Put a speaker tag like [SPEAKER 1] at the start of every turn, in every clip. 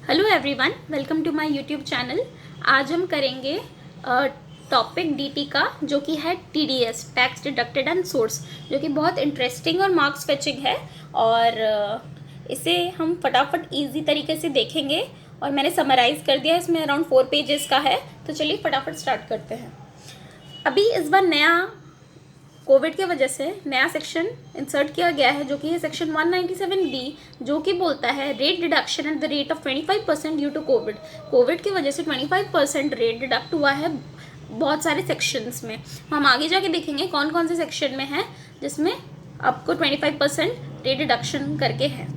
[SPEAKER 1] Hello everyone, welcome to my YouTube channel. आज हम करेंगे टॉपिक डीटी का, जो कि है TDS, tax deducted and source, जो कि बहुत इंटरेस्टिंग और मार्क्स फेचिंग है। और इसे हम फटाफट इजी तरीके से देखेंगे और मैंने समराइज़ कर दिया, इसमें अराउंड 4 पेजेस का है। तो चलिए फटाफट स्टार्ट करते हैं। अभी इस बार नया कोविड के वजह से नया सेक्शन इंसर्ट किया गया है, जो कि है सेक्शन 197B, जो कि बोलता है rate deduction at the rate of 25% due to COVID. COVID की वजह से 25% रेट डिडक्ट हुआ है बहुत सारे सेक्शंस में। हम आगे जाके देखेंगे कौन कौन से सेक्शन में है जिसमें आपको 25% रेट डिडक्शन करके है।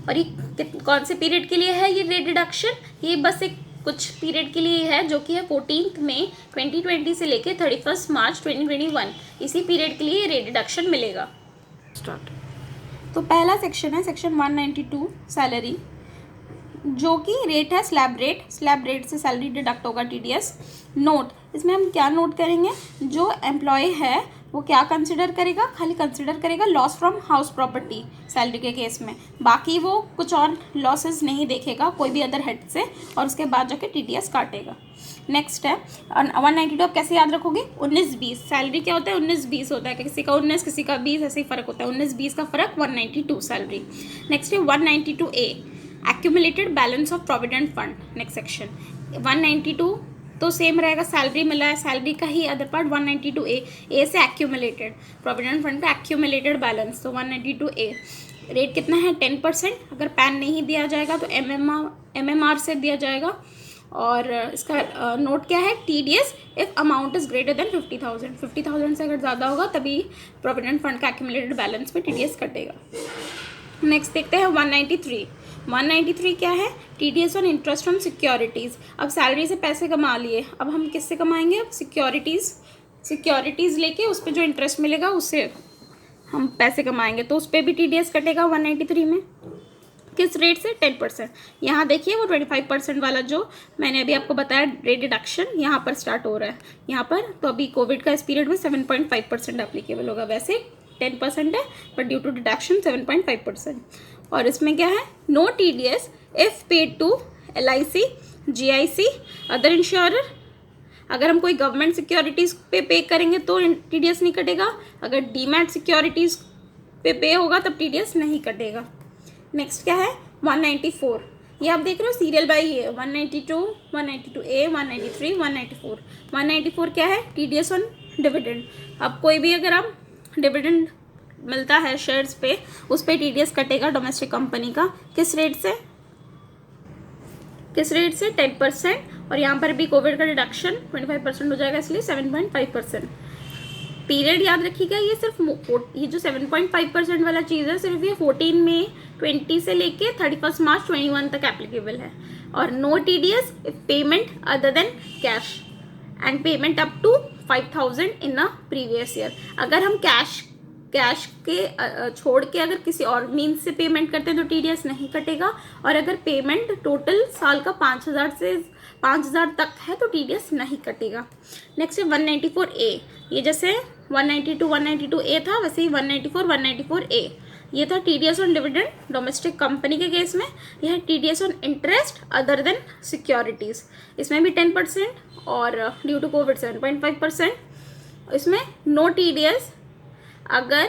[SPEAKER 1] और ये कौन से पीरियड के लिए है ये रेट डिडक्शन? ये बस एक कुछ पीरियड के लिए है, जो कि है 14 मई 2020 से लेकर 31 मार्च 2021। इसी पीरियड के लिए रेट डिडक्शन मिलेगा। स्टार्ट। तो पहला सेक्शन है सेक्शन 192 सैलरी, जो कि रेट है स्लैब रेट। स्लैब रेट से सैलरी डिडक्ट होगा टीडीएस। नोट, इसमें हम क्या नोट करेंगे? जो एम्प्लॉय है वो क्या कंसिडर करेगा? खाली कंसिडर करेगा loss from house property salary के केस में। बाकी वो कुछ और लॉसेस नहीं देखेगा कोई भी अदर हेड से, और उसके बाद जाके टीडीएस काटेगा। नेक्स्ट है 192। आप कैसे याद रखोगे? 19-20 सैलरी क्या होता है? 19-20 होता है, किसी का 19 किसी का 20, ऐसे ही फ़र्क होता है। 19-20 का फ़र्क 192 सैलरी। नेक्स्ट है 192A, accumulated balance of provident fund. Next section 192 तो सेम रहेगा, सैलरी मिला है, सैलरी का ही अदर पार्ट 192A। ए से एक्यूमुलेटेड प्रोविडेंट फंड का एक्यूमुलेटेड बैलेंस, तो 192A। रेट कितना है? 10%। अगर पैन नहीं दिया जाएगा तो MMR से दिया जाएगा। और इसका नोट क्या है? TDS if amount is greater than 50,000। 50,000 से अगर ज़्यादा होगा तभी प्रोविडेंट फंड का एक्यूमुलेटेड बैलेंस में TDS कटेगा। नेक्स्ट देखते हैं 193। 193 क्या है? TDS on interest from securities. अब सैलरी से पैसे कमा लिए, अब हम किससे कमाएंगे? अब सिक्योरिटीज़ लेके उस पर जो इंटरेस्ट मिलेगा उससे हम पैसे कमाएंगे, तो उस पर भी TDS कटेगा 193 में। किस रेट से? 10%। यहाँ देखिए वो 25% वाला जो मैंने अभी आपको बताया रेट डिडक्शन, यहाँ पर स्टार्ट हो रहा है। यहाँ पर तो अभी कोविड का इस पीरियड में 7.5% एप्लीकेबल होगा। वैसे 10% है, बट ड्यू टू डिडक्शन 7.5%। और इसमें क्या है? No TDS if paid to LIC, GIC, other insurer. अगर हम कोई गवर्नमेंट सिक्योरिटीज़ पे करेंगे तो TDS नहीं कटेगा। अगर डीमैट सिक्योरिटीज़ पे होगा तब TDS नहीं कटेगा। नेक्स्ट क्या है? 194। ये आप देख रहे हो सीरियल बाई 192, 192A, 193, 194। 194 क्या है? TDS on dividend. अब कोई भी अगर आप डिविडेंड मिलता है शेयर्स पे, उस पर TDS कटेगा डोमेस्टिक कंपनी का। किस रेट से? 10%। और यहाँ पर भी कोविड का डिडक्शन 25% हो जाएगा, इसलिए 7.5%। पीरियड याद रखिएगा, ये सिर्फ ये जो 7.5% वाला चीज़ है, सिर्फ ये 14 मई 20 से लेके 31 मार्च 21 तक एप्लीकेबल है। और no TDS if payment other than cash and payment up to 5,000 in a previous year. अगर हम कैश के छोड़ के अगर किसी और मीन्स से पेमेंट करते हैं तो TDS नहीं कटेगा। और अगर पेमेंट टोटल साल का 5,000 तक है तो TDS नहीं कटेगा। नेक्स्ट है 194A। ये जैसे 192 192A था, वैसे ही 194 194A। ये था TDS on dividend domestic company के केस में। यह है TDS on interest other than securities. इसमें भी 10% और ड्यू टू कोविड 7.5%। इसमें नो TDS अगर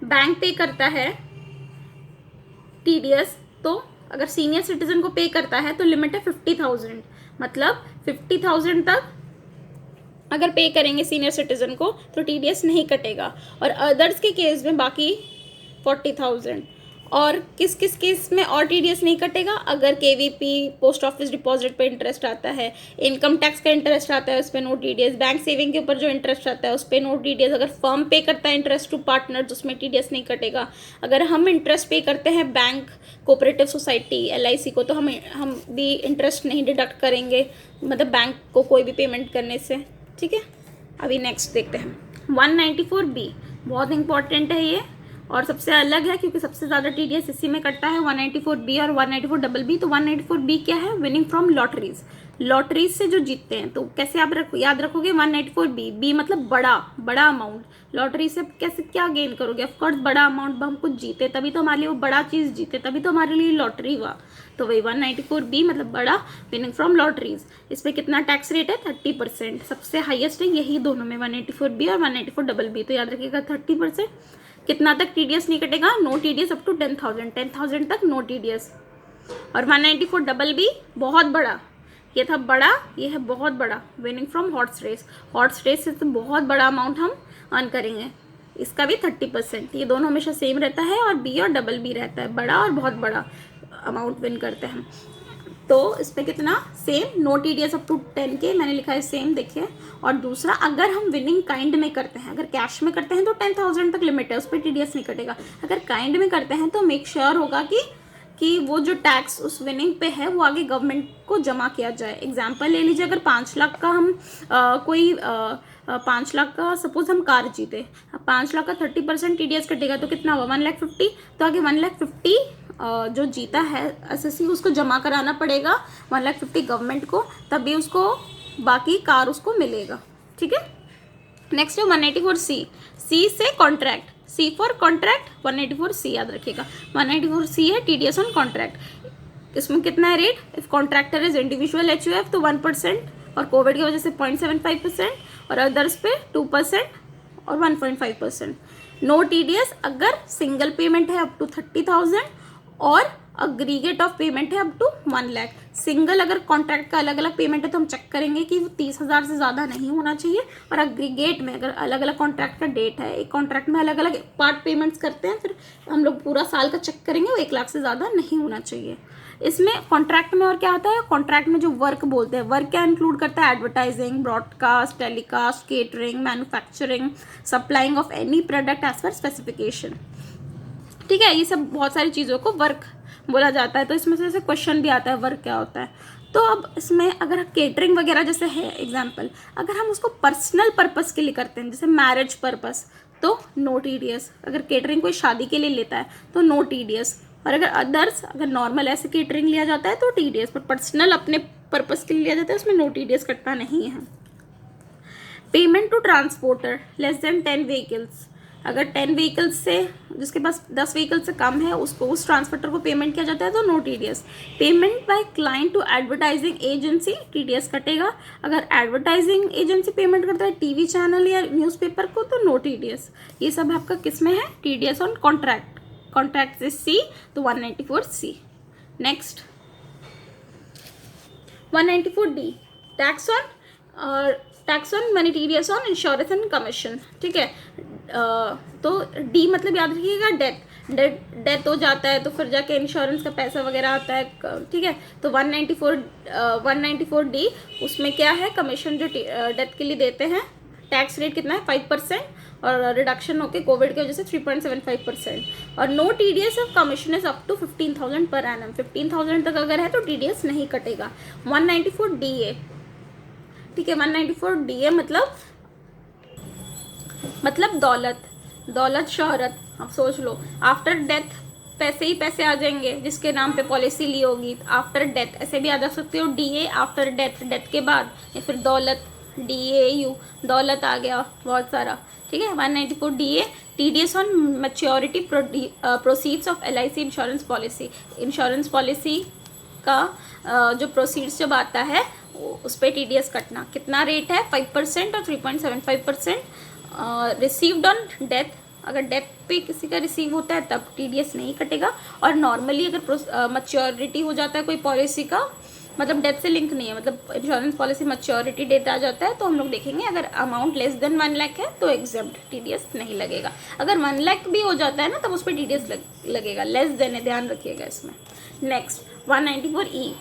[SPEAKER 1] बैंक पे करता है TDS, तो अगर सीनियर सिटीजन को पे करता है तो लिमिट है 50,000। मतलब 50,000 तक अगर पे करेंगे सीनियर सिटीजन को तो TDS नहीं कटेगा। और अदर्स के केस में बाकी 40,000। और किस किस केस में और TDS नहीं कटेगा? अगर KVP पोस्ट ऑफिस डिपॉजिट पे इंटरेस्ट आता है, इनकम टैक्स का इंटरेस्ट आता है, उस पर नो TDS। बैंक सेविंग के ऊपर जो इंटरेस्ट आता है उस पर नो TDS। अगर फर्म पे करता है इंटरेस्ट टू पार्टनर तो उसमें TDS नहीं कटेगा। अगर हम इंटरेस्ट पे करते हैं बैंक, कोऑपरेटिव सोसाइटी, LIC को, तो हम भी इंटरेस्ट नहीं डिडक्ट करेंगे, मतलब बैंक को कोई भी पेमेंट करने से। ठीक है, अभी नेक्स्ट देखते हैं 194B। बहुत इंपॉर्टेंट है ये। और सबसे अलग है क्योंकि सबसे ज़्यादा TDS इसी में कटता है 194B और 194BB। तो 194B क्या है? विनिंग फ्रॉम लॉटरीज, लॉटरीज से जो जीतते हैं। तो कैसे आप याद रखोगे? 194B, बी मतलब बड़ा, बड़ा अमाउंट। लॉटरी से कैसे क्या गेन करोगे? ऑफकोर्स बड़ा अमाउंट हम कुछ जीते, तभी तो हमारे लिए वो बड़ा चीज़ जीते, तभी तो हमारे लिए लॉटरी हुआ। तो वही 194B मतलब बड़ा, विनिंग फ्रॉम लॉटरीज। इस पर कितना टैक्स रेट है? 30%। सबसे हाईएस्ट है यही दोनों में, 194B और 194BB। तो याद रखिएगा 30%। कितना तक TDS नहीं कटेगा? नो TDS अप टू 10,000, 10,000 तक नो TDS। और 194BB बहुत बड़ा, ये था बड़ा, ये है बहुत बड़ा, winning from horse race. Horse race से तो बहुत बड़ा अमाउंट हम अर्न करेंगे। इसका भी 30%। ये दोनों हमेशा सेम रहता है और B और BB रहता है, बड़ा और बहुत बड़ा अमाउंट विन करते हैं। तो इस पर कितना? Same, no TDS up to 10K मैंने लिखा है सेम, देखिए। और दूसरा, अगर हम विनिंग काइंड में करते हैं, अगर कैश में करते हैं तो 10,000 तक लिमिट है, उस पर TDS नहीं कटेगा। अगर काइंड में करते हैं तो मेक श्योर होगा कि वो जो टैक्स उस विनिंग पे है वो आगे गवर्नमेंट को जमा किया जाए। एग्जाम्पल ले लीजिए, अगर 5 लाख का हम 5 लाख का सपोज हम कार जीते, 5 लाख का 30% TDS कटेगा तो कितना हुआ? 1,50,000। तो आगे 1,50,000 जो जीता है SSC उसको जमा कराना पड़ेगा 1,50,000 गवर्नमेंट को, तभी उसको बाकी कार उसको मिलेगा। ठीक है। नेक्स्ट है 194C, सी से contract, C for contract, 194C याद रखिएगा। 194C है TDS ऑन कॉन्ट्रैक्ट। इसमें कितना है rate? If contractor is individual HUF तो 1% और कोविड की वजह से 0.75% और अदर्स पे 2% और 1.5%। नो TDS अगर सिंगल पेमेंट है अप टू 30,000 और अग्रीगेट ऑफ पेमेंट है अप टू 1 लाख। सिंगल अगर कॉन्ट्रैक्ट का अलग अलग पेमेंट है तो हम चेक करेंगे कि वो 30,000 से ज़्यादा नहीं होना चाहिए। और अग्रीगेट में अगर अलग अलग कॉन्ट्रैक्ट का डेट है, एक कॉन्ट्रैक्ट में अलग अलग पार्ट पेमेंट्स करते हैं, फिर हम लोग पूरा साल का चेक करेंगे, वो 1 लाख से ज़्यादा नहीं होना चाहिए। इसमें कॉन्ट्रैक्ट में और क्या आता है? कॉन्ट्रैक्ट में जो वर्क बोलते हैं, वर्क क्या इंक्लूड करता है? Advertising, broadcast, telecast, catering, manufacturing, supplying of any product as per specification. ठीक है, ये सब बहुत सारी चीज़ों को वर्क बोला जाता है। तो इसमें से क्वेश्चन भी आता है वर्क क्या होता है। तो अब इसमें अगर केटरिंग वगैरह जैसे है एग्जाम्पल, अगर हम उसको पर्सनल पर्पस के लिए करते हैं, जैसे मैरिज पर्पस, तो नो TDS। अगर केटरिंग कोई शादी के लिए लेता है तो नो TDS। और अगर अदर्स, अगर नॉर्मल ऐसे केटरिंग लिया जाता है तो TDS, पर पर्सनल अपने पर्पस के लिए लिया जाता है उसमें नो TDS कटता नहीं है। Payment to transporter less than 10 vehicles, अगर 10 व्हीकल्स से, जिसके पास 10 व्हीकल से कम है, उसको, उस ट्रांसपोर्टर को पेमेंट किया जाता है तो no TDS। Payment by client to advertising agency, TDS कटेगा। अगर एडवर्टाइजिंग एजेंसी पेमेंट करता है TV चैनल या न्यूज़पेपर को तो नो TDS। ये सब आपका किस में है? TDS ऑन कॉन्ट्रैक्ट, कॉन्ट्रैक्ट से C, तो 194C। Next 194D, tax on money TDS on insurance and commission. ठीक है। तो D मतलब याद रखिएगा डेथ हो जाता है तो फिर जाके इंश्योरेंस का पैसा वगैरह आता है। ठीक है। तो 194D उसमें क्या है? कमीशन जो डेथ के लिए देते हैं। टैक्स रेट कितना है? 5% और रिडक्शन होके कोविड की वजह से 3.75%। और no TDS of commission is up to 15,000 per annum. 15,000 तक अगर है तो TDS नहीं कटेगा। 194DA, ठीक है। 194DA मतलब दौलत शोहरत। आप सोच लो, आफ्टर डेथ पैसे ही पैसे आ जाएंगे जिसके नाम पे पॉलिसी ली होगी। आफ्टर डेथ ऐसे भी याद रख सकते हो, DA आफ्टर डेथ, डेथ के बाद, या फिर दौलत, DAU, दौलत आ गया बहुत सारा। ठीक है। 194DA TDS on maturity proceeds of LIC insurance policy. Insurance policy का जो प्रोसीड्स जब आता है उस पर TDS कटना। कितना रेट है? 5% और 3.75%। रिसीव्ड ऑन डेथ, अगर डेथ पे किसी का रिसीव होता है तब TDS नहीं कटेगा। और नॉर्मली अगर मैच्योरिटी हो जाता है कोई पॉलिसी का, मतलब डेथ से लिंक नहीं है, मतलब इंश्योरेंस पॉलिसी मैच्योरिटी डेट आ जाता है, तो हम लोग देखेंगे अगर अमाउंट लेस देन 1 लाख है तो एग्जेम्प्ट, TDS नहीं लगेगा। अगर 1 लाख भी हो जाता है ना तब उस पर TDS लगेगा। लेस देन है, ध्यान रखिएगा इसमें। Next 194E,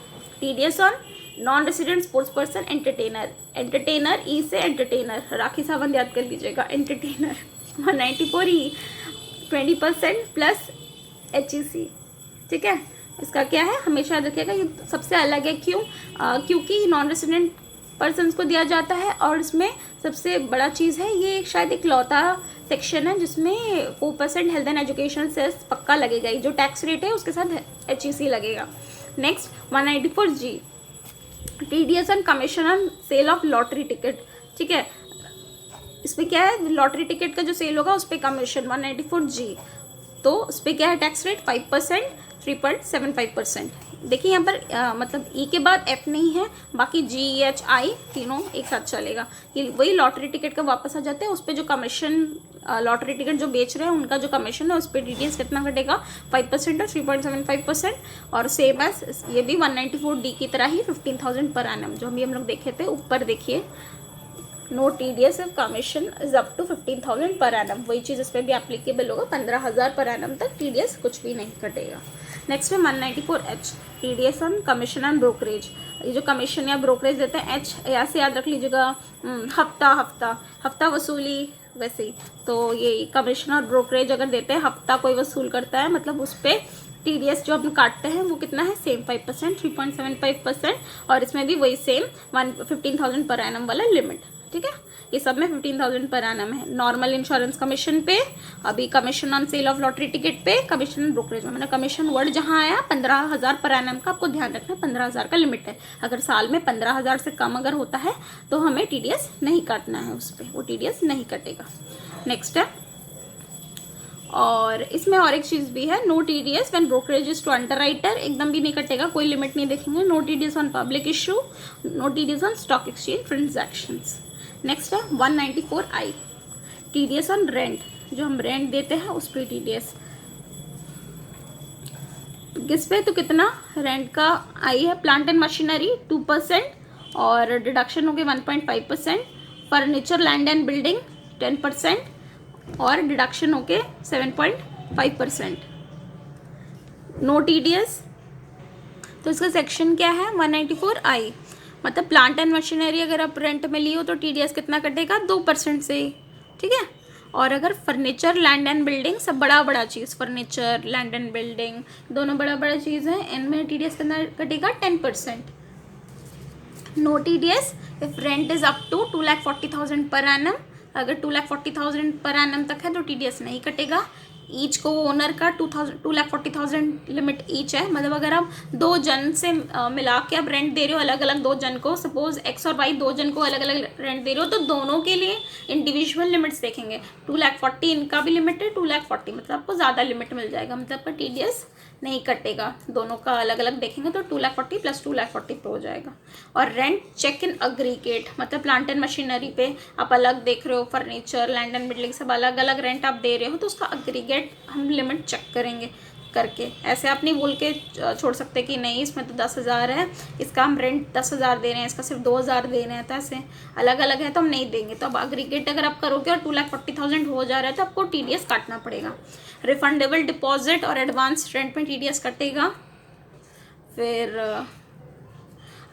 [SPEAKER 1] TDS on non resident sports person entertainer. Entertainer E से एंटरटेनर, राखी सावंत याद कर लीजिएगा, एंटरटेनर। 194E 20% plus HEC। ठीक है। इसका क्या है? हमेशा याद रखिएगा, ये सबसे अलग है। क्यों? क्योंकि नॉन रेसिडेंट पर्सनस को दिया जाता है। और इसमें सबसे बड़ा चीज़ है, ये शायद एक लौता सेक्शन है जिसमें 4% हेल्थ एंड एजुकेशन सेस पक्का लगेगा, जो टैक्स रेट है उसके साथ HEC लगेगा। Next 194G, TDS on commission on sale of lottery ticket. ठीक है, इसमें क्या है, लॉटरी टिकट का जो सेल होगा उस पर कमीशन 194G, तो उस पर क्या है टैक्स रेट 5%, 3.75%। देखिए यहाँ पर मतलब ई के बाद एफ नहीं है, बाकी GHI तीनों एक साथ चलेगा। ये वही लॉटरी टिकट का वापस आ जाते हैं, उस पर जो कमीशन लॉटरी टिकट जो बेच रहे हैं उनका जो कमीशन है उस पर TDS कितना कटेगा 5% और 3.75%। और सेम एज ये भी 194D की तरह ही 15,000 पर एनम, जो हम लोग देखे थे ऊपर देखिए, no TDS if commission is up to 15,000 per annum, वही चीज़ इस पर भी एप्लीकेबल होगा। 15,000 पर एनम तक TDS कुछ भी नहीं कटेगा। नेक्स्ट है 194H, TDS on commission and brokerage. ये जो कमीशन या ब्रोकरेज देते हैं, H ऐसे याद रख लीजिएगा, हफ्ता वसूली वैसे ही। तो ये कमीशन और ब्रोकरेज अगर देते हैं, हफ्ता कोई वसूल करता है मतलब उस पर TDS जो हम काटते हैं वो कितना है, सेम 5%, 3.75%। और इसमें भी वही सेम 15,000 पर एनम वाला लिमिट। ठीक है, ये सब में 15,000 पर एनम है। नॉर्मल इंश्योरेंस कमीशन पे, अभी commission on sale of lottery ticket पे, कमीशन ऑन ब्रोकरेज में, मैंने कमीशन वर्ड जहाँ आया 15,000 पर एनम का आपको ध्यान रखना है, 15,000 का लिमिट है। अगर साल में 15,000 से कम अगर होता है तो हमें TDS नहीं काटना है, उस पर वो TDS नहीं कटेगा। नेक्स्ट है, और इसमें और एक चीज़ भी है, no TDS when brokerage is to underwriter, एकदम भी नहीं कटेगा, कोई लिमिट नहीं देखेंगे। No TDS on public issue, no TDS on stock exchange transactions. Next है 194I, TDS ऑन रेंट, जो हम रेंट देते हैं उस पर TDS किस पे, तो कितना रेंट का आई है, प्लांट एंड मशीनरी 2% और डिडक्शन हो गए 1.5%, फर्नीचर लैंड एंड बिल्डिंग 10% और डिडक्शन हो के 7.5%। नो TDS, तो इसका सेक्शन क्या है 194I, मतलब प्लांट एंड मशीनरी अगर आप रेंट में लिए हो तो TDS कितना कटेगा 2% से। ठीक है, और अगर फर्नीचर लैंड एंड बिल्डिंग, सब बड़ा चीज़, फर्नीचर लैंड एंड बिल्डिंग दोनों बड़ा चीज़ है, इनमें TDS कितना कटेगा 10%। No TDS if rent is up to 2,40,000 per annum, अगर 2,40,000 पर एनम तक है तो TDS नहीं कटेगा। ईच को ओनर का 2,40,000 लिमिट ईच है, मतलब अगर आप 2 जन से मिला के आप रेंट दे रहे हो अलग अलग 2 जन को, सपोज X और Y 2 जन को अलग अलग रेंट दे रहे हो, तो दोनों के लिए इंडिविजुअल लिमिट्स देखेंगे। 2,40,000 इनका भी लिमिट है, 2,40,000 मतलब आपको ज़्यादा लिमिट मिल जाएगा, मतलब आपका TDS नहीं कटेगा। दोनों का अलग अलग देखेंगे तो 2,40,000 प्लस 2,40,000 पे हो जाएगा। और रेंट चेक इन अग्रीगेट, मतलब प्लांट एंड मशीनरी पे आप अलग देख रहे हो, फर्नीचर लैंड एंड बिल्डिंग सब अलग अलग रेंट आप दे रहे हो, तो उसका अग्रीगेट हम लिमिट चेक करेंगे करके। ऐसे आप नहीं बोल के छोड़ सकते कि नहीं इसमें तो 10,000 है, इसका हम रेंट 10,000 दे रहे हैं, इसका सिर्फ 2,000 दे रहे हैं, तो ऐसे अलग अलग है तो हम नहीं देंगे। तो अब अग्रीगेट अगर आप करोगे और 2,40,000 हो जा रहा है तो आपको TDS काटना पड़ेगा। रिफंडेबल डिपॉजिट और एडवांस रेंट में TDS कटेगा। फिर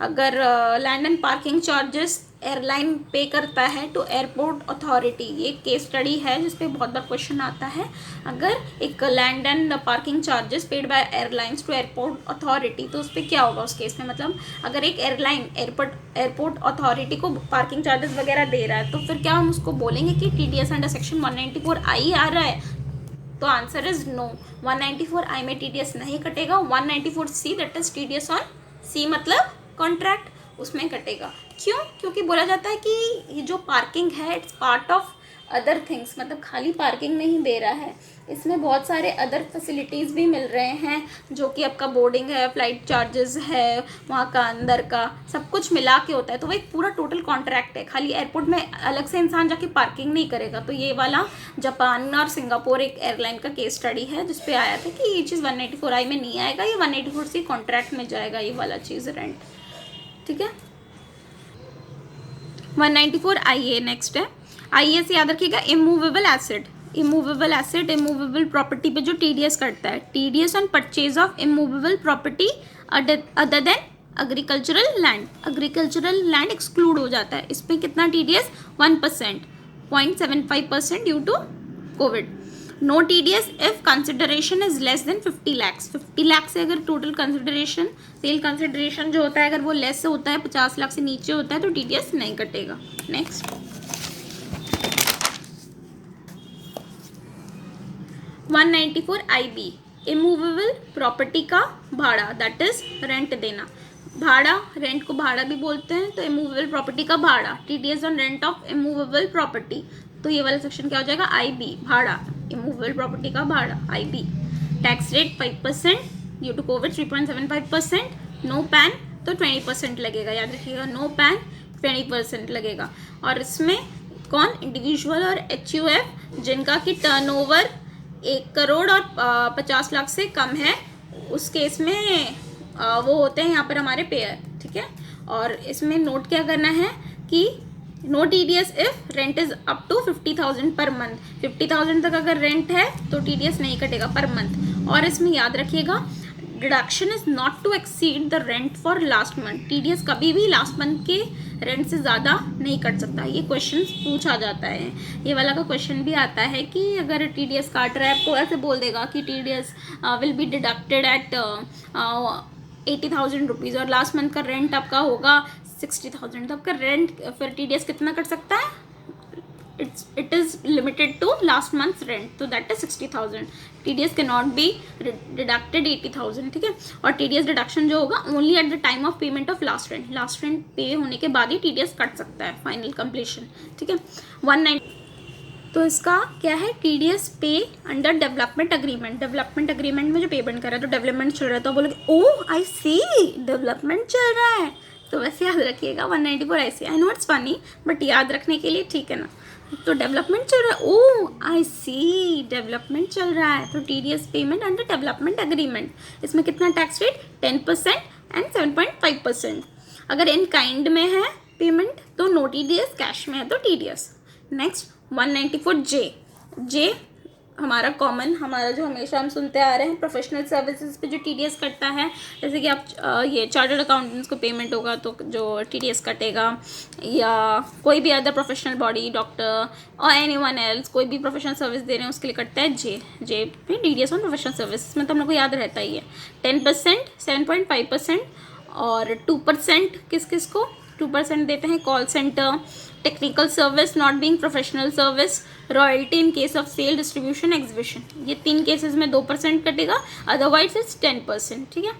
[SPEAKER 1] अगर land and parking charges airline पे करता है तो एयरपोर्ट अथॉरिटी, ये केस स्टडी है जिस पे बहुत बार क्वेश्चन आता है। अगर एक land and parking charges paid by airlines to airport authority, तो उस पर क्या होगा उस केस में, मतलब अगर एक एयरलाइन एयरपोर्ट अथॉरिटी को पार्किंग चार्जेस वगैरह दे रहा है तो फिर क्या हम उसको बोलेंगे कि TDS अंडर सेक्शन 194I आ रहा है, तो आंसर इज नो। 194I में TDS नहीं कटेगा। 194C that is TDS on C मतलब कॉन्ट्रैक्ट, उसमें कटेगा। क्यों? क्योंकि बोला जाता है कि ये जो पार्किंग है it's part of other things, मतलब खाली पार्किंग नहीं दे रहा है, इसमें बहुत सारे अदर फैसिलिटीज़ भी मिल रहे हैं, जो कि आपका बोर्डिंग है, फ्लाइट चार्जेस है, वहाँ का अंदर का सब कुछ मिला के होता है, तो वो एक पूरा टोटल कॉन्ट्रैक्ट है। खाली एयरपोर्ट में अलग से इंसान जाके पार्किंग नहीं करेगा। तो ये वाला जापान और सिंगापुर एक एयरलाइन का केस स्टडी है जिस पे आया था कि ये चीज़ 194I में नहीं आएगा, ये 194C कॉन्ट्रैक्ट में जाएगा, ये वाला चीज़ रेंट। ठीक है, 194IA नेक्स्ट है। IA से याद रखिएगा immovable asset, immovable asset, immovable property पे जो TDS करता है, TDS on purchase of immovable property other than agricultural land, agricultural land exclude हो जाता है। इसमें कितना TDS 1%, 0.75% due to COVID. No TDS if consideration is less than 50 lakhs। 50 lakh से अगर टोटल कंसिडरेशन, सेल कंसिडरेशन जो होता है अगर वो लेस से होता है, 50 लाख से नीचे होता है, तो TDS नहीं कटेगा। नेक्स्ट 194 IB, इमूवेबल प्रॉपर्टी का भाड़ा, दैट इज रेंट देना। भाड़ा, रेंट को भाड़ा भी बोलते हैं, तो इमूवेबल प्रॉपर्टी का भाड़ा, TDS on rent of immovable property. तो ये वाला सेक्शन क्या हो जाएगा, IB, भाड़ा, इमूवेबल प्रॉपर्टी का भाड़ा, IB। Tax rate 5%, due to COVID 3.75%, no PAN तो 20% लगेगा, याद रखिएगा, नो पैन 20% लगेगा। और इसमें कौन, इंडिविजुअल और HUF जिनका कि टर्नओवर 1 करोड़ और 50 लाख से कम है, उस केस में वो होते हैं यहाँ पर हमारे पेयर, ठीक है। और इसमें नोट क्या करना है कि no TDS if rent is up to 50,000 per month. 50,000 तक अगर रेंट है तो TDS नहीं कटेगा पर मंथ। और इसमें याद रखिएगा, deduction is not to exceed the rent for last month. TDS कभी भी लास्ट मंथ के रेंट से ज़्यादा नहीं कट सकता। ये क्वेश्चन पूछा जाता है, ये वाला का क्वेश्चन भी आता है कि अगर TDS काट रहा है, आपको ऐसे बोल देगा कि TDS will be deducted at 80,000 rupees और लास्ट मंथ का रेंट आपका होगा 60,000, तो आपका रेंट फिर TDS कितना कट सकता है, it is limited to last month's rent, so that is 60,000. TDS cannot be deducted 80,000, ठीक है। और TDS डिडक्शन जो होगा only at the time of payment of last rent, last rent पे होने के बाद ही TDS कट सकता है, फाइनल कंप्लीशन, ठीक है। 19, तो इसका क्या है, TDS पे under development agreement. Development agreement में जो पेमेंट कर रहा है, तो डेवलपमेंट चल रहा है, तो बोलोगे ओह आई सी डेवलपमेंट चल रहा है, तो वैसे याद रखिएगा 194 IC। I know it's funny but याद रखने के लिए ठीक है ना। तो डेवलपमेंट चल रहा है, ओह आई सी डेवलपमेंट चल रहा है, तो TDS payment under development agreement. इसमें कितना टैक्स रेट, 10% एंड 7.5%। अगर इन काइंड में है पेमेंट तो नो TDS, कैश में है तो TDS। नेक्स्ट 194 जे हमारा कॉमन, हमारा जो हमेशा हम सुनते आ रहे हैं, प्रोफेशनल सर्विसेज पे जो TDS कटता है, जैसे कि आप ये चार्टर्ड अकाउंटेंट्स को पेमेंट होगा तो जो TDS कटेगा, या कोई भी अदर प्रोफेशनल बॉडी, डॉक्टर और एनीवन एल्स, कोई भी प्रोफेशनल सर्विस दे रहे हैं उसके लिए कटता है जे पे TDS ऑन प्रोफेशनल सर्विस में, तो हम लोग को याद रहता ही है। 10%, 7.5% और 2% किस किस को 2% देते हैं, call centre, technical service not being professional service, royalty in case of sale, distribution, exhibition. ये 3 केसेस में 2% कटेगा, अदरवाइज इट्स 10%, ठीक है।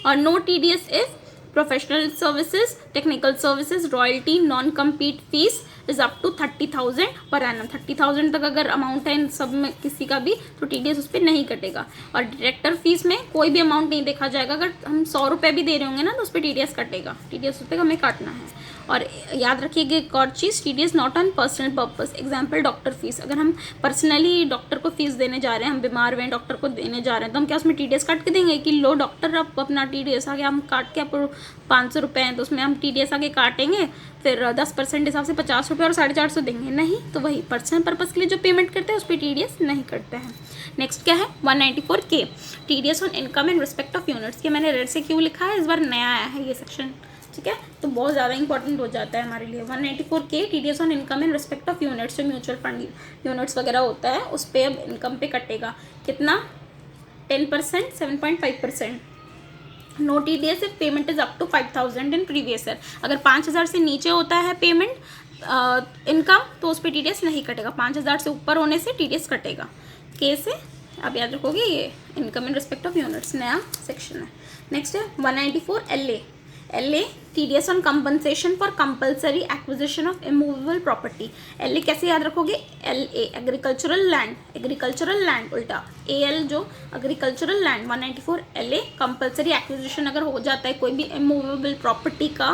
[SPEAKER 1] और no TDS if professional services, technical services, royalty, non compete fees is up to 30,000 per annum. 30,000 तक अगर amount है इन सब में किसी का भी, तो TDS उस पर नहीं कटेगा। और डायरेक्टर फीस में कोई भी अमाउंट नहीं देखा जाएगा, अगर हम 100 रुपये भी दे रहे होंगे ना तो उस पर TDS कटेगा, TDS उस पर हमें काटना है। और याद रखिएगा एक और चीज़, TDS not on personal purpose. Example doctor fees, अगर हम पर्सनली डॉक्टर को फीस देने जा रहे हैं, हम बीमार हुए हैं, डॉक्टर को देने जा रहे हैं, तो हम क्या उसमें TDS काट के देंगे कि लो डॉक्टर आप अपना TDS आगे हम काट के, आपको 500 रुपये हैं तो उसमें हम TDS आगे काटेंगे, फिर 10% हिसाब से 50 रुपये और 450 देंगे, नहीं। तो वही पर्सनल पर्पस के लिए जो पेमेंट करते हैं उस पर TDS नहीं करते हैं। नेक्स्ट क्या है 194K, TDS on income in respect of units. ये मैंने रेड से क्यों लिखा है, इस बार नया आया है ये सेक्शन, ठीक है, तो बहुत ज़्यादा इंपॉर्टेंट हो जाता है हमारे लिए। 194K TDS on income in respect of units, जो म्यूचुअल फंड यूनिट्स वगैरह होता है उस पर अब इनकम पे कटेगा कितना, 10%, 7.5%। No TDS if payment is up to 5,000 in previous year. अगर 5,000 से नीचे होता है पेमेंट इनकम तो उस पर TDS नहीं कटेगा, 5,000 से ऊपर होने से TDS कटेगा। कैसे, आप याद रखोगे, ये income in respect of units नया सेक्शन है। नेक्स्ट है 194 LA TDS on compensation for compulsory acquisition of immovable property. LA कैसे याद रखोगे, LA एग्रीकल्चरल लैंड उल्टा, AL जो agricultural land. 194 LA compulsory acquisition अगर हो जाता है कोई भी इमूवेबल प्रॉपर्टी का,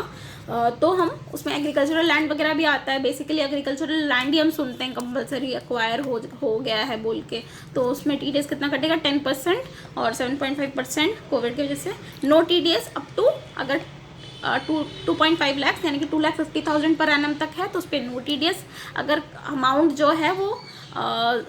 [SPEAKER 1] तो हम उसमें एग्रीकल्चरल लैंड वगैरह भी आता है। बेसिकली एग्रीकल्चरल लैंड ही हम सुनते हैं कंपल्सरी एक्वायर हो गया है बोल के, तो उसमें TDS कितना कटेगा, 10% और 7.5% कोविड की वजह से। नो TDS अप टू अगर 2.5 लाख यानी कि 2,50,000 पर एनम तक है तो उस पर नो TDS। अगर अमाउंट जो है वो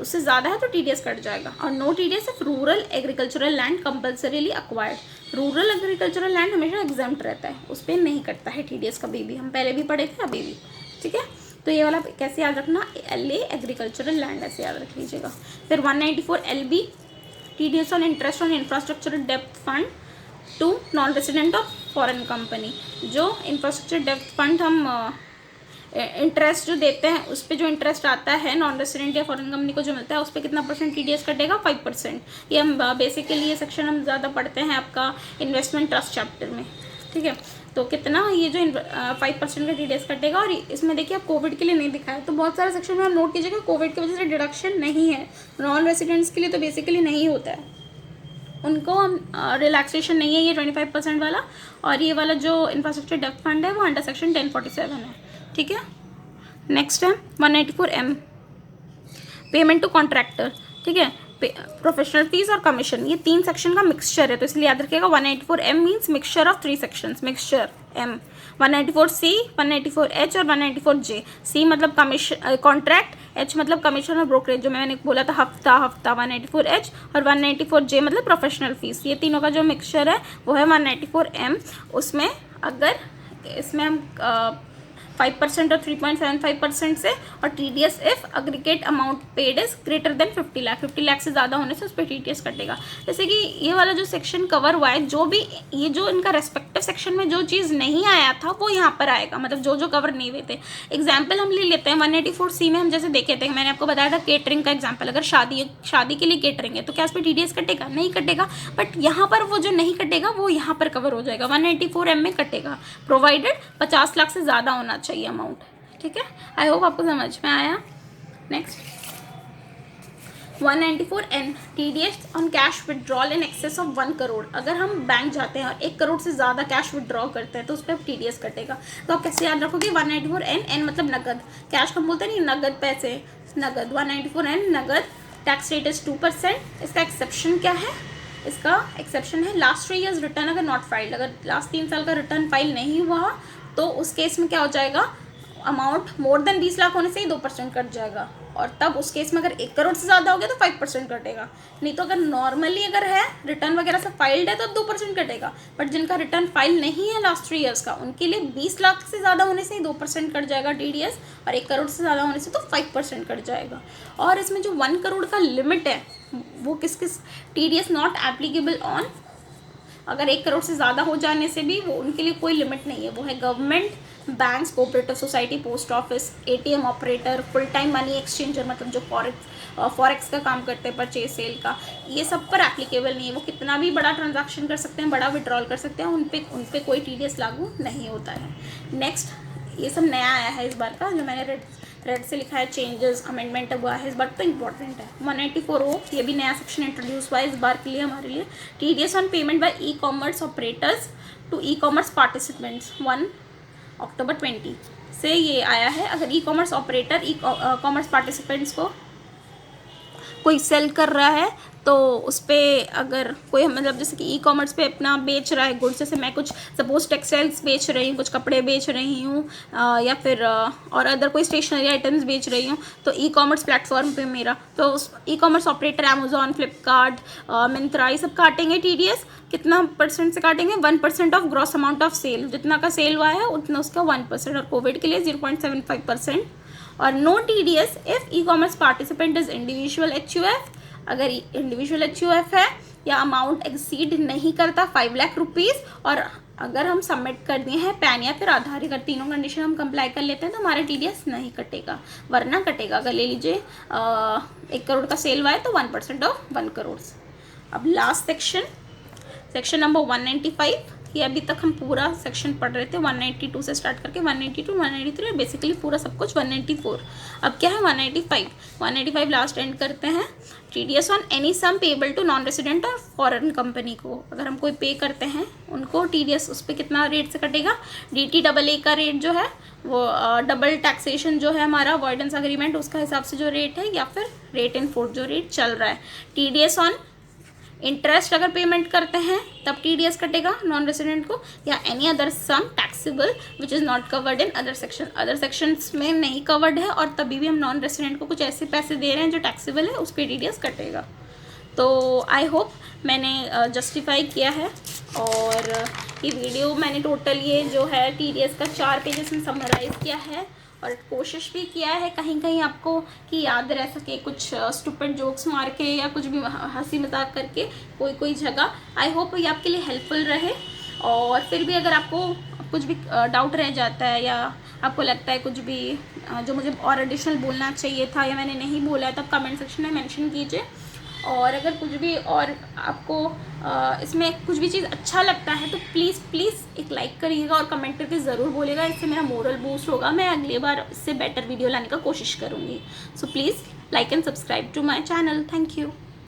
[SPEAKER 1] उससे ज़्यादा है तो TDS कट जाएगा। और no TDS if rural agricultural land compulsorily acquired. Rural agricultural land हमेशा एग्जाम्प्ट रहता है, उस पर नहीं कटता है TDS कभी भी, हम पहले भी पढ़े थे अभी भी, ठीक है। तो ये वाला कैसे याद रखना, LA एग्रीकल्चरल लैंड ऐसे याद रख लीजिएगा। फिर 194 LB TDS on interest on infrastructure डेप्थ fund to non resident of foreign company. जो इंफ्रास्ट्रक्चर डेप्थ फंड हम इंटरेस्ट जो देते हैं उस पर जो इंटरेस्ट आता है नॉन रेसिडेंट या फॉरेन कंपनी को जो मिलता है उस पर कितना परसेंट TDS कटेगा, 5%। ये हम बेसिकली ये सेक्शन हम ज़्यादा पढ़ते हैं आपका इन्वेस्टमेंट ट्रस्ट चैप्टर में, ठीक है। तो कितना ये जो 5% का TDS कटेगा। और इसमें देखिए आप कोविड के लिए नहीं दिखाया, तो बहुत सारे सेक्शन में आप नोट कीजिएगा कोविड की वजह से डिडक्शन नहीं है। नॉन रेसिडेंट्स के लिए तो बेसिकली नहीं होता है, उनको हम रिलैक्सेशन नहीं है ये 25% वाला। और ये वाला जो इंफ्रास्ट्रक्चर डेप्थ फंड है वो अंडर सेक्शन 1047 है, ठीक है। नेक्स्ट है 194 M पेमेंट टू कॉन्ट्रैक्टर, ठीक है। प्रोफेशनल फीस और कमीशन, ये 3 सेक्शन का मिक्सचर है, तो इसलिए याद रखिएगा 194 M means mixture of 3 sections, mixture M। 194 C, 194 H और 194 J। C मतलब कमीशन कॉन्ट्रैक्ट, H मतलब कमीशन और ब्रोकरेज जो मैंने बोला था हफ्ता 194 H और 194 J मतलब प्रोफेशनल फीस। ये तीनों का जो मिक्सचर है वो है 194 M। उसमें अगर इसमें हम 5% और 3.75% से, और TDS if aggregate amount paid is greater than 50 lakh, 50 lakh से ज़्यादा होने से उस पर TDS कटेगा। जैसे कि ये वाला जो सेक्शन कवर हुआ है, जो भी ये जो इनका रेस्पेक्टिव सेक्शन में जो चीज़ नहीं आया था वो यहाँ पर आएगा, मतलब जो जो कवर नहीं हुए थे। एग्जाम्पल हम ले लेते हैं 184 C में हम जैसे देखे थे, मैंने आपको बताया था केटरिंग का एग्जाम्पल। अगर शादी के लिए केटरिंग है तो क्या उस पर TDS कटेगा, नहीं कटेगा। बट यहाँ पर वो जो नहीं कटेगा वो यहाँ पर कवर हो जाएगा, 184 M में कटेगा, प्रोवाइडेड 50 लाख से ज़्यादा होना चाहिए अमाउंट, ठीक है। आई होप आपको समझ में आया। Next 194 N TDS on cash withdrawal in excess of 1 crore. अगर हम बैंक जाते हैं और 1 करोड़ से ज़्यादा कैश विड्रॉ करते हैं तो उस पर TDS कटेगा। तो आप कैसे याद रखोगे, 194 N मतलब नगद, कैश को हम बोलते नहीं, नगद पैसे, नगद। 194 N नगद, टैक्स रेट इज 2%। इसका एक्सेप्शन क्या है, इसका एक्सेप्शन है लास्ट 3 ईयर्स रिटर्न अगर नॉट फाइल्ड, अगर लास्ट 3 साल का रिटर्न फाइल नहीं हुआ तो उस केस में क्या हो जाएगा, अमाउंट मोर देन 20 लाख होने से ही 2% कट जाएगा। और तब उस केस में अगर 1 करोड़ से ज़्यादा हो गया तो 5% कटेगा। नहीं तो अगर नॉर्मली अगर है रिटर्न वगैरह सब फाइल्ड है तो 2% कटेगा। बट जिनका रिटर्न फाइल नहीं है लास्ट 3 ईयर्स का, उनके लिए 20 लाख से ज़्यादा होने से ही 2% कट जाएगा TDS, और 1 करोड़ से ज़्यादा होने से तो 5% कट जाएगा। और इसमें जो 1 करोड़ का लिमिट है वो किस किस, TDS नॉट एप्लीकेबल ऑन, अगर 1 करोड़ से ज़्यादा हो जाने से भी वो उनके लिए कोई लिमिट नहीं है, वो है government, banks, cooperative society, post office, ATM operator, full time money exchanger मतलब जो फॉरेक्स का काम करते हैं, परचेज सेल का, ये सब पर एप्लीकेबल नहीं है। वो कितना भी बड़ा ट्रांजैक्शन कर सकते हैं, बड़ा विड्रॉल कर सकते हैं, उन पे कोई TDS लागू नहीं होता है। नेक्स्ट ये सब नया आया है इस बार का, जो मैंने रेड से लिखा है चेंजेस, अमेंडमेंट हुआ है इस बार, तो इंपॉर्टेंट है। 184 O ये भी नया सेक्शन इंट्रोड्यूस हुआ है इस बार के लिए हमारे लिए। TDS on payment by e-commerce operators to e-commerce participants 1 अक्टूबर 20 से ये आया है। अगर ई-कॉमर्स ऑपरेटर ई-कॉमर्स पार्टिसिपेंट्स को कोई सेल कर रहा है तो उस पर अगर कोई मतलब जैसे कि ई-कॉमर्स पे अपना बेच रहा है गुड्स, जैसे मैं कुछ सपोज टेक्सटाइल्स बेच रही हूँ, कुछ कपड़े बेच रही हूँ या फिर और अदर कोई स्टेशनरी आइटम्स बेच रही हूँ, तो ई-कॉमर्स प्लेटफॉर्म पे मेरा, तो उस e-commerce operator Amazon, Flipkart, Myntra, ये सब काटेंगे TDS। कितना % से काटेंगे, 1% of gross amount of sale, जितना का सेल हुआ है उतना उसका 1%, और कोविड के लिए 0.75%। और no TDS if e-commerce participant is individual HUF, अगर इंडिविजुअल HUF है या अमाउंट एक्सीड नहीं करता 5 लाख रुपीज़, और अगर हम सबमिट कर दिए हैं पैन या फिर आधार, अगर तीनों कंडीशन हम कंप्लाई कर लेते हैं तो हमारा TDS नहीं कटेगा, वरना कटेगा। अगर ले लीजिए 1 करोड़ का सेल हुआ है तो 1% ऑफ 1 करोड़। अब लास्ट सेक्शन नंबर 195, ये अभी तक हम पूरा सेक्शन पढ़ रहे थे 192 से स्टार्ट करके 192, 193 और बेसिकली पूरा सब कुछ 194। अब क्या है 195 लास्ट एंड करते हैं। TDS on any sum payable to non resident और फॉरेन कंपनी को, अगर हम कोई पे करते हैं उनको TDS उस पर कितना रेट से कटेगा, DTAA का रेट जो है वो डबल टैक्सेशन जो है हमारा अवॉइडेंस एग्रीमेंट उसका हिसाब से जो रेट है, या फिर रेट इन फोर्स जो रेट चल रहा है। TDS ऑन इंटरेस्ट अगर पेमेंट करते हैं तब TDS कटेगा नॉन रेसिडेंट को, या any other sum taxable which is not covered in other section, other sections में नहीं कवर्ड है और तभी भी हम नॉन रेसिडेंट को कुछ ऐसे पैसे दे रहे हैं जो टैक्सेबल है, उस पर TDS कटेगा। तो आई होप मैंने जस्टिफाई किया है। और ये वीडियो मैंने टोटल ये जो है TDS का 4 पेजेस में समराइज़ किया है, और कोशिश भी किया है कहीं कहीं आपको कि याद रह सके, कुछ स्टूपिड जोक्स मार के या कुछ भी हंसी मजाक करके कोई कोई जगह। आई होप ये आपके लिए हेल्पफुल रहे। और फिर भी अगर आपको कुछ भी डाउट रह जाता है या आपको लगता है कुछ भी जो मुझे और एडिशनल बोलना चाहिए था या मैंने नहीं बोला है, तब कमेंट सेक्शन में मेंशन कीजिए। और अगर कुछ भी और आपको इसमें कुछ भी चीज़ अच्छा लगता है तो प्लीज़ प्लीज़ एक लाइक करिएगा और कमेंट करके ज़रूर बोलिएगा। इससे मेरा मोरल बूस्ट होगा, मैं अगली बार इससे बेटर वीडियो लाने का कोशिश करूँगी। So please like and subscribe to my channel. Thank you.